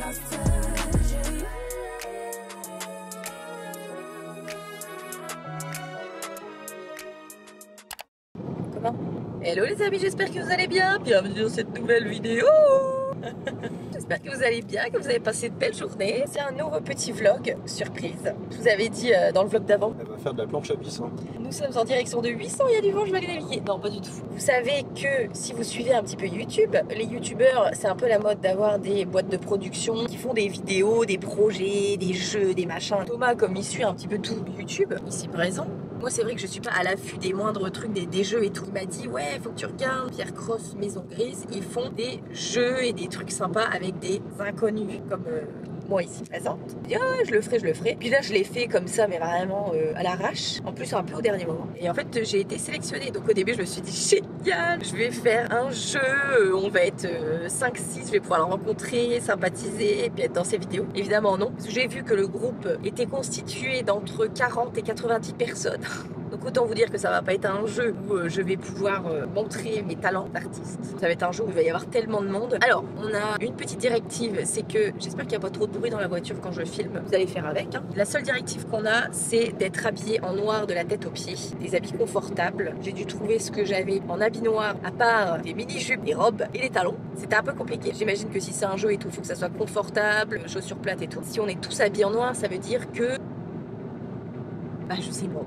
Comment? Hello les amis, j'espère que vous allez bien. Bienvenue dans cette nouvelle vidéo. J'espère que vous allez bien, que vous avez passé de belles journées. C'est un nouveau petit vlog surprise. Je vous avais dit dans le vlog d'avant. Elle va faire de la planche à pisse. Hein. Nous sommes en direction de 800, il y a du vent, je vais aller naviguer. Non, pas du tout. Vous savez que si vous suivez un petit peu YouTube, les youtubeurs, c'est un peu la mode d'avoir des boîtes de production qui font des vidéos, des projets, des jeux, des machins. Thomas, comme il suit un petit peu tout YouTube, ici présent, moi c'est vrai que je suis pas à l'affût des moindres trucs, des jeux et tout. Il m'a dit ouais, faut que tu regardes Pierre Cross, Maison Grise, ils font des jeux et des trucs sympas avec des inconnus comme moi ici présente. Je dis ah, je le ferai. Puis là je l'ai fait comme ça mais vraiment à l'arrache, en plus un peu au dernier moment. Et en fait j'ai été sélectionnée, donc au début je me suis dit génial, je vais faire un jeu, on va être 5-6, je vais pouvoir le rencontrer, sympathiser et puis être dans ses vidéos. Évidemment non, parce que j'ai vu que le groupe était constitué d'entre 40 et 90 personnes. Donc autant vous dire que ça va pas être un jeu où je vais pouvoir montrer mes talents d'artiste. Ça va être un jeu où il va y avoir tellement de monde. Alors, on a une petite directive, c'est que j'espère qu'il n'y a pas trop de bruit dans la voiture quand je filme. Vous allez faire avec. Hein. La seule directive qu'on a, c'est d'être habillé en noir de la tête aux pieds. Des habits confortables. J'ai dû trouver ce que j'avais en habit noir, à part des mini-jupes, des robes et des talons. C'était un peu compliqué. J'imagine que si c'est un jeu et tout, il faut que ça soit confortable, chaussures plates et tout. Si on est tous habillés en noir, ça veut dire que... Bah, je sais pas.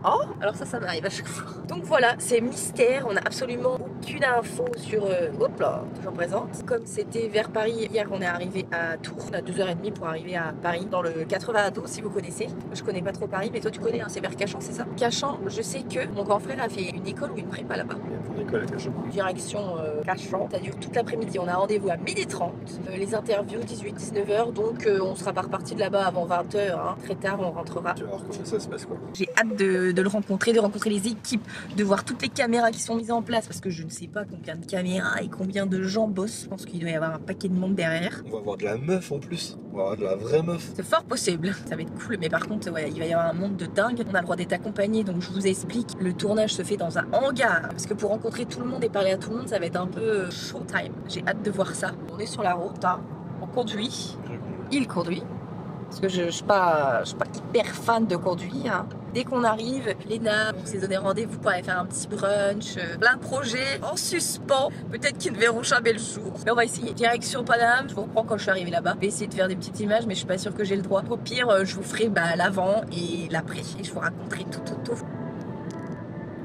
Oh, alors ça m'arrive à chaque fois. Donc voilà, c'est mystère, on n'a absolument aucune info sur... hop là, toujours présente. Comme c'était vers Paris, hier on est arrivé à Tours. On a 2h30 pour arriver à Paris, dans le 92 si vous connaissez. Je connais pas trop Paris, mais toi tu connais, hein, c'est vers Cachan, c'est ça? Cachan, je sais que mon grand frère a fait une école ou une prépa là-bas. Il y a une école à Cachan. Direction Cachan, ça dure toute l'après-midi. On a rendez-vous à 12h30. Les interviews 18-19h, donc on sera pas reparti de là-bas avant 20h. Hein. Très tard, on rentrera. Tu vas voir comment ça se passe quoi. J'ai hâte de le rencontrer, de rencontrer les équipes, de voir toutes les caméras qui sont mises en place parce que je ne sais pas combien de caméras et combien de gens bossent. Je pense qu'il doit y avoir un paquet de monde derrière. On va avoir de la meuf en plus. On va avoir de la vraie meuf. C'est fort possible. Ça va être cool, mais par contre, ouais, il va y avoir un monde de dingue. On a le droit d'être accompagné, donc je vous explique. Le tournage se fait dans un hangar parce que pour rencontrer tout le monde et parler à tout le monde, ça va être un peu showtime. J'ai hâte de voir ça. On est sur la route, hein. On conduit. Il conduit. Parce que je suis pas hyper fan de conduire. Hein. Dès qu'on arrive, Léna, on s'est donné rendez-vous pour aller faire un petit brunch, plein de projets en suspens, peut-être qu'ils ne verront jamais le jour. Mais on va essayer. Direction Paname, je vous reprends quand je suis arrivée là-bas. Je vais essayer de faire des petites images, mais je suis pas sûre que j'ai le droit. Au pire, je vous ferai l'avant et l'après. Et je vous raconterai tout.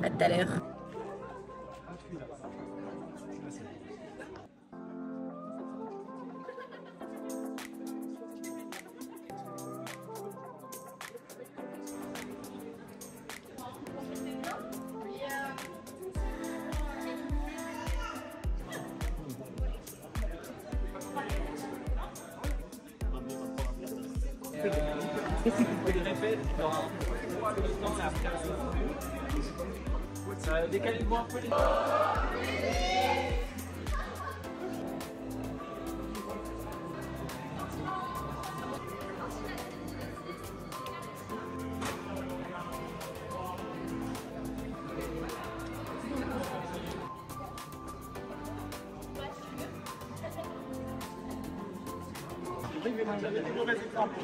À tout à l'heure. Décalez-moi un peu les... J'avais des mauvais exemples.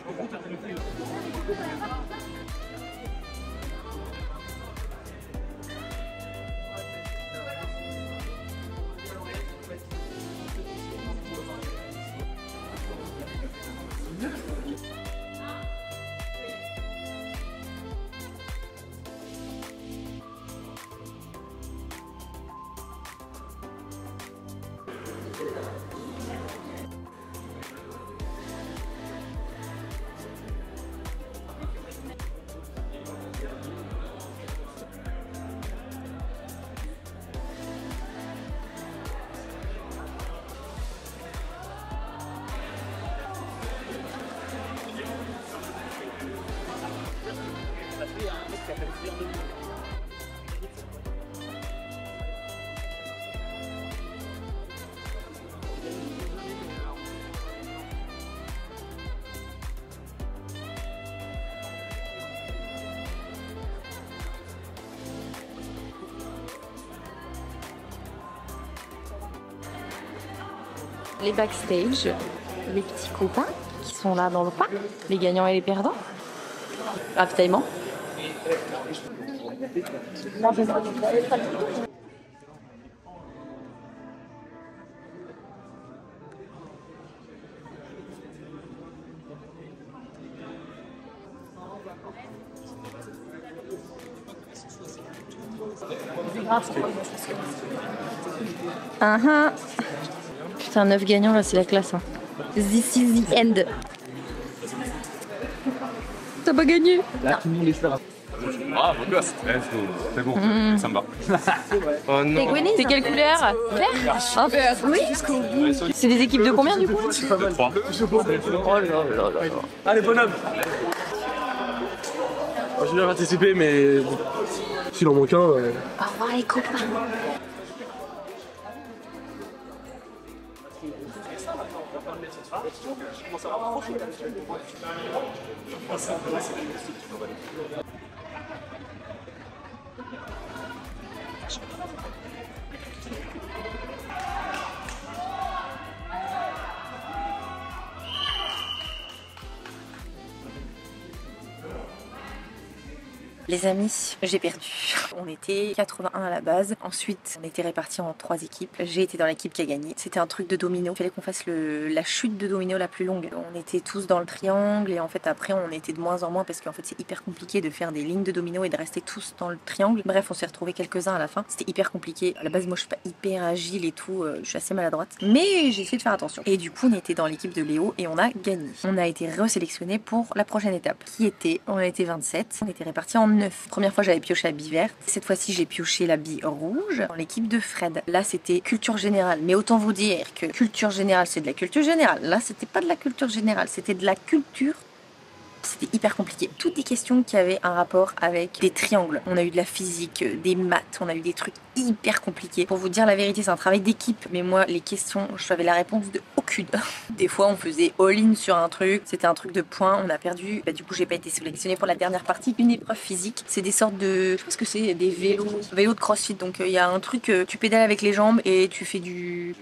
Les backstage, les petits copains qui sont là dans le parc, les gagnants et les perdants. Ravitaillement. Putain, 9 gagnants là, c'est la classe. Hein. This is the end. T'as pas gagné? Là, tout le monde est là. Ah, beau gosse. C'est bon, ça me va. Oh non. C'est quelle couleur? Vert. Ah, vert. Oui. C'est des équipes de combien du coup? 3. Oh là là là. Allez, bonhomme. J'ai bien participé, mais s'il en manque un. Au revoir les copains. Les amis, j'ai perdu. On était 81 à la base. Ensuite, on était répartis en 3 équipes. J'ai été dans l'équipe qui a gagné. C'était un truc de domino. Il fallait qu'on fasse la chute de domino la plus longue. On était tous dans le triangle et en fait après on était de moins en moins parce qu'en fait c'est hyper compliqué de faire des lignes de domino et de rester tous dans le triangle. Bref, on s'est retrouvés quelques-uns à la fin. C'était hyper compliqué. À la base, moi je suis pas hyper agile et tout. Je suis assez maladroite. Mais j'ai essayé de faire attention. Et du coup, on était dans l'équipe de Léo et on a gagné. On a été resélectionné pour la prochaine étape qui était, on était 27. On était répartis en 9. Première fois j'avais pioché la bille verte. Cette fois-ci j'ai pioché la bille rouge dans l'équipe de Fred. Là c'était culture générale. Mais autant vous dire que culture générale c'est de la culture générale. Là c'était pas de la culture générale, c'était de la culture. C'était hyper compliqué. Toutes des questions qui avaient un rapport avec des triangles. On a eu de la physique, des maths, on a eu des trucs hyper compliqués. Pour vous dire la vérité, c'est un travail d'équipe. Mais moi, les questions, je savais la réponse de aucune. Des fois, on faisait all-in sur un truc. C'était un truc de points. On a perdu. Du coup, j'ai pas été sélectionnée pour la dernière partie. Une épreuve physique. C'est des sortes de... Je pense que c'est des vélos de crossfit. Donc, il y a un truc, tu pédales avec les jambes et tu fais du...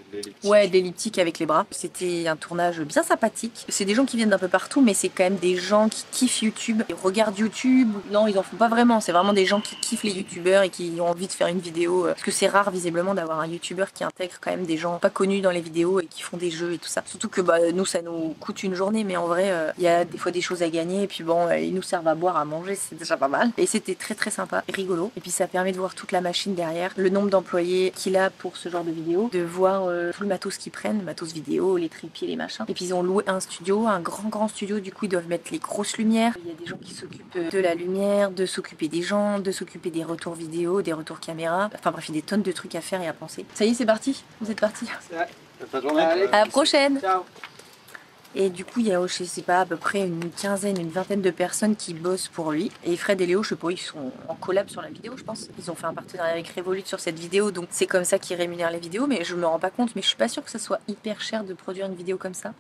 Ouais, de l'elliptique avec les bras. C'était un tournage bien sympathique. C'est des gens qui viennent d'un peu partout, mais c'est quand même des gens qui kiffent YouTube, ils regardent YouTube. Non, ils en font pas vraiment. C'est vraiment des gens qui kiffent les YouTubeurs et qui ont envie de faire une vidéo. Parce que c'est rare visiblement d'avoir un YouTuber qui intègre quand même des gens pas connus dans les vidéos et qui font des jeux et tout ça. Surtout que nous, ça nous coûte une journée, mais en vrai, il y a des fois des choses à gagner. Et puis bon, ils nous servent à boire, à manger, c'est déjà pas mal. Et c'était très très sympa et rigolo. Et puis ça permet de voir toute la machine derrière, le nombre d'employés qu'il a pour ce genre de vidéo, de voir tout le matos qu'ils prennent, le matos vidéo, les trépieds, les machins. Et puis ils ont loué un studio, un grand studio. Du coup, ils doivent mettre les grosses lumières. Il y a des gens qui s'occupent de la lumière, de s'occuper des gens, de s'occuper des retours vidéo, des retours caméra. Enfin bref, il y a des tonnes de trucs à faire et à penser. Ça y est, c'est parti. Vous êtes partis. Bonne journée. À la prochaine. Ciao. Et du coup, il y a, je sais pas, à peu près une quinzaine, une vingtaine de personnes qui bossent pour lui. Et Fred et Léo, je sais pas, ils sont en collab sur la vidéo, je pense. Ils ont fait un partenariat avec Revolut sur cette vidéo, donc c'est comme ça qu'ils rémunèrent les vidéos. Mais je me rends pas compte, mais je suis pas sûre que ça soit hyper cher de produire une vidéo comme ça.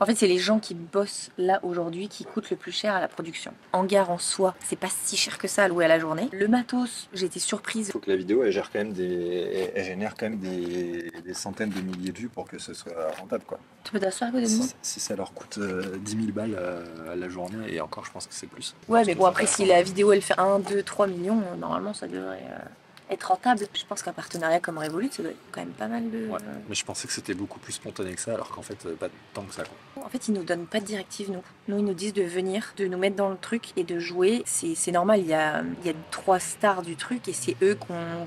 En fait, c'est les gens qui bossent là aujourd'hui qui coûtent le plus cher à la production. Hangar en soi, c'est pas si cher que ça à louer à la journée. Le matos, j'ai été surprise. Il faut que la vidéo elle génère quand même des centaines de milliers de vues pour que ce soit rentable, quoi. Tu peux t'asseoir à côté de moi? Si ça leur coûte 10 000 balles à la journée, et encore je pense que c'est plus. Ouais, mais bon, après si la vidéo elle fait 1, 2, 3 millions, normalement ça devrait être rentable. Je pense qu'un partenariat comme Revolut, ça doit être quand même pas mal de... Ouais, mais je pensais que c'était beaucoup plus spontané que ça, alors qu'en fait pas tant que ça, quoi. En fait, ils nous donnent pas de directives, nous. Nous, ils nous disent de venir, de nous mettre dans le truc et de jouer. C'est normal, il y a 3 stars du truc et c'est eux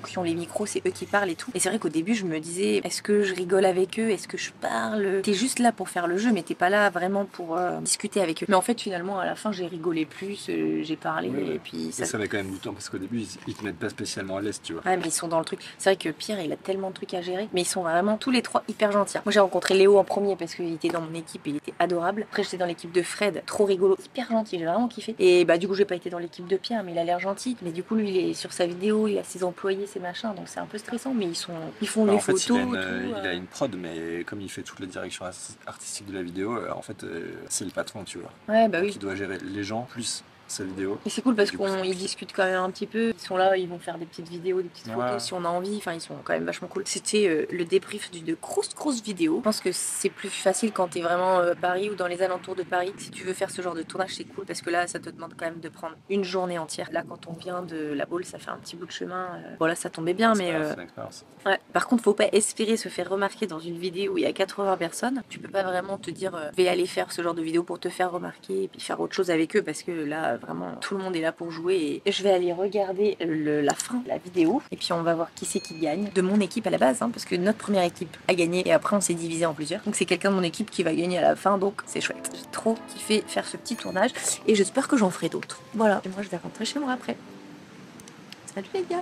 qui ont les micros, c'est eux qui parlent et tout. Et c'est vrai qu'au début, je me disais, est-ce que je rigole avec eux? Est-ce que je parle? T'es juste là pour faire le jeu, mais t'es pas là vraiment pour discuter avec eux. Mais en fait, finalement, à la fin, j'ai rigolé plus, j'ai parlé et puis ça... Ça met quand même du temps, parce qu'au début, ils te mettent pas spécialement à l'aise, tu vois. Ouais, mais ils sont dans le truc. C'est vrai que Pierre, il a tellement de trucs à gérer, mais ils sont vraiment tous les 3 hyper gentils. Moi, j'ai rencontré Léo en premier parce qu'il était dans mon équipe et il était adorable. Après, j'étais dans l'équipe de Fred, trop rigolo, hyper gentil, j'ai vraiment kiffé. Et du coup, j'ai pas été dans l'équipe de Pierre, mais il a l'air gentil. Mais du coup, lui, il est sur sa vidéo, il a ses employés, ses machins, donc c'est un peu stressant, mais ils font les photos. Il a une prod, mais comme il fait toute la direction artistique de la vidéo, en fait, c'est le patron, tu vois. Ouais, bah oui. Donc, il doit gérer les gens plus sa vidéo. Et c'est cool parce Du coup, qu'ils discutent quand même un petit peu. Ils sont là, ils vont faire des petites vidéos, des petites photos Ouais. si on a envie. Enfin, ils sont quand même vachement cool. C'était le débrief d'une grosse vidéo. Je pense que c'est plus facile quand t'es vraiment à Paris ou dans les alentours de Paris. Si tu veux faire ce genre de tournage, c'est cool parce que là, ça te demande quand même de prendre une journée entière. Là, quand on vient de La Baule, ça fait un petit bout de chemin. Bon, là, ça tombait bien, mais C'est une expérience. ouais. Par contre, faut pas espérer se faire remarquer dans une vidéo où il y a 80 personnes. Tu peux pas vraiment te dire, je vais aller faire ce genre de vidéo pour te faire remarquer et puis faire autre chose avec eux parce que là, vraiment, tout le monde est là pour jouer. Et je vais aller regarder la fin de la vidéo et puis on va voir qui c'est qui gagne. De mon équipe à la base, hein, parce que notre première équipe a gagné et après on s'est divisé en plusieurs. Donc c'est quelqu'un de mon équipe qui va gagner à la fin, donc c'est chouette. J'ai trop kiffé faire ce petit tournage et j'espère que j'en ferai d'autres. Voilà. Et moi, je vais rentrer chez moi après. Salut les gars!